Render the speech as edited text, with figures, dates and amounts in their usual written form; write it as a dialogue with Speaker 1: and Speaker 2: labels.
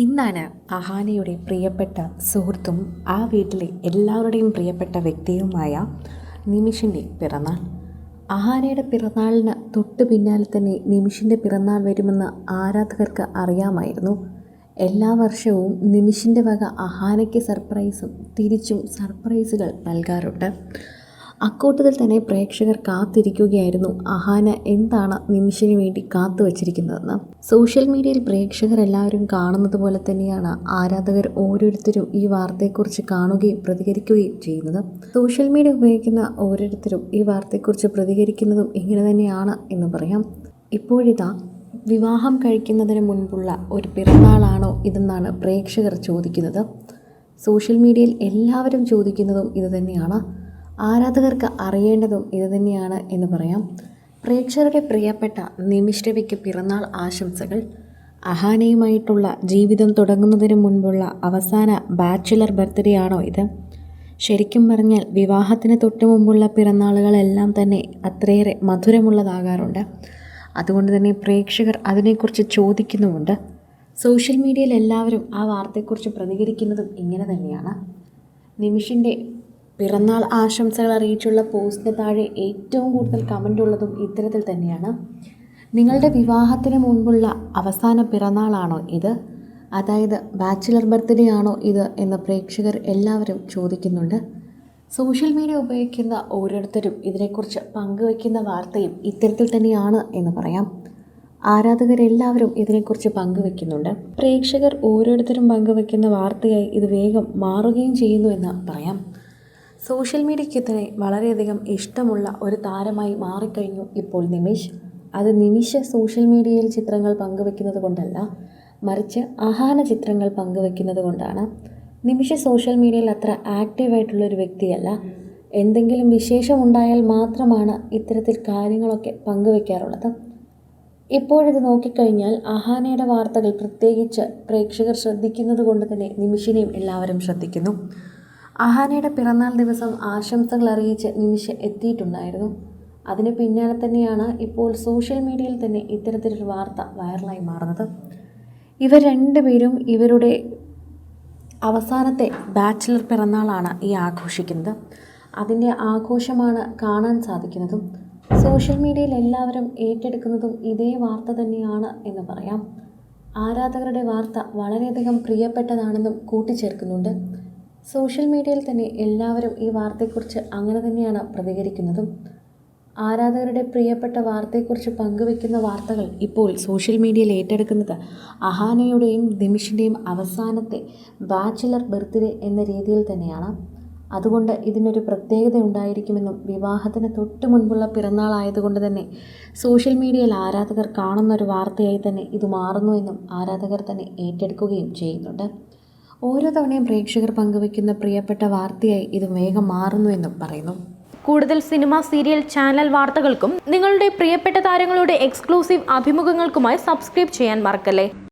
Speaker 1: ഇന്നാണ് അഹാനയുടെ പ്രിയപ്പെട്ട സുഹൃത്തും ആ വീട്ടിലെ എല്ലാവരുടെയും പ്രിയപ്പെട്ട വ്യക്തിയുമായ നിമിഷിൻ്റെ പിറന്നാൾ. അഹാനയുടെ പിറന്നാളിന് തൊട്ട് പിന്നാലെ തന്നെ നിമിഷിൻ്റെ പിറന്നാൾ വരുമെന്ന് ആരാധകർക്ക് അറിയാമായിരുന്നു. എല്ലാ വർഷവും നിമിഷിൻ്റെ വക അഹാനയ്ക്ക് സർപ്രൈസും തിരിച്ചും സർപ്രൈസുകൾ നൽകാറുണ്ട്. അക്കൂട്ടത്തിൽ തന്നെ പ്രേക്ഷകർ കാത്തിരിക്കുകയായിരുന്നു അഹാന എന്താണ് നിമിഷിന് വേണ്ടി കാത്തു വച്ചിരിക്കുന്നതെന്ന്. സോഷ്യൽ മീഡിയയിൽ പ്രേക്ഷകർ എല്ലാവരും കാണുന്നത് പോലെ തന്നെയാണ് ആരാധകർ ഓരോരുത്തരും ഈ വാർത്തയെക്കുറിച്ച് കാണുകയും പ്രതികരിക്കുകയും ചെയ്യുന്നത്. സോഷ്യൽ മീഡിയ ഉപയോഗിക്കുന്ന ഓരോരുത്തരും ഈ വാർത്തയെക്കുറിച്ച് പ്രതികരിക്കുന്നതും ഇങ്ങനെ തന്നെയാണ് എന്ന് പറയാം. ഇപ്പോഴിതാ വിവാഹം കഴിക്കുന്നതിന് മുൻപുള്ള ഒരു പിറന്നാളാണോ ഇതെന്നാണ് പ്രേക്ഷകർ ചോദിക്കുന്നത്. സോഷ്യൽ മീഡിയയിൽ എല്ലാവരും ചോദിക്കുന്നതും ഇതുതന്നെയാണ്. ആരാധകർക്ക് അറിയേണ്ടതും ഇതുതന്നെയാണ് എന്ന് പറയാം. പ്രേക്ഷകരുടെ പ്രിയപ്പെട്ട നിമിഷ് രവിക്ക് പിറന്നാൾ ആശംസകൾ. അഹാനയുമായിട്ടുള്ള ജീവിതം തുടങ്ങുന്നതിന് മുൻപുള്ള അവസാന ബാച്ചിലർ ബർത്ത്ഡേ ആണോ ഇത്? ശരിക്കും പറഞ്ഞാൽ വിവാഹത്തിന് തൊട്ട് മുമ്പുള്ള പിറന്നാളുകളെല്ലാം തന്നെ അത്രയേറെ മധുരമുള്ളതാകാറുണ്ട്. അതുകൊണ്ട് തന്നെ പ്രേക്ഷകർ അതിനെക്കുറിച്ച് ചോദിക്കുന്നുമുണ്ട്. സോഷ്യൽ മീഡിയയിൽ എല്ലാവരും ആ വാർത്തയെക്കുറിച്ച് പ്രതികരിക്കുന്നതും ഇങ്ങനെ തന്നെയാണ്. നിമിഷിൻ്റെ പിറന്നാൾ ആശംസകൾ അറിയിച്ചുള്ള പോസ്റ്റിന് താഴെ ഏറ്റവും കൂടുതൽ കമൻ്റ് ഉള്ളതും ഇത്തരത്തിൽ തന്നെയാണ്. നിങ്ങളുടെ വിവാഹത്തിന് മുൻപുള്ള അവസാന പിറന്നാളാണോ ഇത്? അതായത് ബാച്ചിലർ ബർത്ത്ഡേ ആണോ ഇത് എന്ന് പ്രേക്ഷകർ എല്ലാവരും ചോദിക്കുന്നുണ്ട്. സോഷ്യൽ മീഡിയ ഉപയോഗിക്കുന്ന ഓരോരുത്തരും ഇതിനെക്കുറിച്ച് പങ്കുവയ്ക്കുന്ന വാർത്തയും ഇത്തരത്തിൽ തന്നെയാണ് എന്ന് പറയാം. ആരാധകരെല്ലാവരും ഇതിനെക്കുറിച്ച് പങ്കുവയ്ക്കുന്നുണ്ട്. പ്രേക്ഷകർ ഓരോരുത്തരും പങ്കുവയ്ക്കുന്ന വാർത്തയായി ഇത് വേഗം മാറുകയും ചെയ്യുന്നു എന്ന് പറയാം. സോഷ്യൽ മീഡിയയ്ക്ക് തന്നെ വളരെയധികം ഇഷ്ടമുള്ള ഒരു താരമായി മാറിക്കഴിഞ്ഞു ഇപ്പോൾ നിമിഷ്. അത് നിമിഷ് സോഷ്യൽ മീഡിയയിൽ ചിത്രങ്ങൾ പങ്കുവെക്കുന്നത് കൊണ്ടല്ല, മറിച്ച് അഹാന ചിത്രങ്ങൾ പങ്കുവെക്കുന്നത് കൊണ്ടാണ്. നിമിഷ് സോഷ്യൽ മീഡിയയിൽ അത്ര ആക്റ്റീവായിട്ടുള്ളൊരു വ്യക്തിയല്ല. എന്തെങ്കിലും വിശേഷമുണ്ടായാൽ മാത്രമാണ് ഇത്തരത്തിൽ കാര്യങ്ങളൊക്കെ പങ്കുവെക്കാറുള്ളത്. ഇപ്പോഴിത് നോക്കിക്കഴിഞ്ഞാൽ അഹാനയുടെ വാർത്തകൾ പ്രത്യേകിച്ച് പ്രേക്ഷകർ ശ്രദ്ധിക്കുന്നത് കൊണ്ട് തന്നെ നിമിഷിനെയും എല്ലാവരും ശ്രദ്ധിക്കുന്നു. അഹാനയുടെ പിറന്നാൾ ദിവസം ആശംസകൾ അറിയിച്ച് നിമിഷ് എത്തിയിട്ടുണ്ടായിരുന്നു. അതിന് പിന്നാലെ തന്നെയാണ് ഇപ്പോൾ സോഷ്യൽ മീഡിയയിൽ തന്നെ ഇത്തരത്തിലൊരു വാർത്ത വൈറലായി മാറുന്നത്. ഇവർ രണ്ടുപേരും ഇവരുടെ അവസാനത്തെ ബാച്ചിലർ പിറന്നാളാണ് ഈ ആഘോഷിക്കുന്നത്. അതിൻ്റെ ആഘോഷമാണ് കാണാൻ സാധിക്കുന്നതും. സോഷ്യൽ മീഡിയയിൽ എല്ലാവരും ഏറ്റെടുക്കുന്നതും ഇതേ വാർത്ത തന്നെയാണ് എന്ന് പറയാം. ആരാധകരുടെ വാർത്ത വളരെയധികം പ്രിയപ്പെട്ടതാണെന്നും കൂട്ടിച്ചേർക്കുന്നുണ്ട്. സോഷ്യൽ മീഡിയയിൽ തന്നെ എല്ലാവരും ഈ വാർത്തയെക്കുറിച്ച് അങ്ങനെ തന്നെയാണ് പ്രതികരിക്കുന്നതും. ആരാധകരുടെ പ്രിയപ്പെട്ട വാർത്തയെക്കുറിച്ച് പങ്കുവെക്കുന്ന വാർത്തകൾ ഇപ്പോൾ സോഷ്യൽ മീഡിയയിൽ ഏറ്റെടുക്കുന്നത് അഹാനയുടെയും നിമിഷിൻ്റെയും അവസാനത്തെ ബാച്ചിലർ ബർത്ത്ഡേ എന്ന രീതിയിൽ തന്നെയാണ്. അതുകൊണ്ട് ഇതിനൊരു പ്രത്യേകത ഉണ്ടായിരിക്കുമെന്നും വിവാഹത്തിന് തൊട്ട് മുൻപുള്ള പിറന്നാളായതുകൊണ്ട് തന്നെ സോഷ്യൽ മീഡിയയിൽ ആരാധകർ കാണുന്നൊരു വാർത്തയായി തന്നെ ഇത് മാറുന്നു എന്നും ആരാധകർ തന്നെ ഏറ്റെടുക്കുകയും ചെയ്യുന്നുണ്ട്. ഓരോ തവണയും പ്രേക്ഷകർ പങ്കുവയ്ക്കുന്ന പ്രിയപ്പെട്ട വാർത്തയായി ഇത് വേഗം മാറുന്നു എന്നും പറയുന്നു.
Speaker 2: കൂടുതൽ സിനിമ, സീരിയൽ, ചാനൽ വാർത്തകൾക്കും നിങ്ങളുടെ പ്രിയപ്പെട്ട താരങ്ങളുടെ എക്സ്ക്ലൂസീവ് അഭിമുഖങ്ങൾക്കുമായി സബ്സ്ക്രൈബ് ചെയ്യാൻ മറക്കല്ലേ.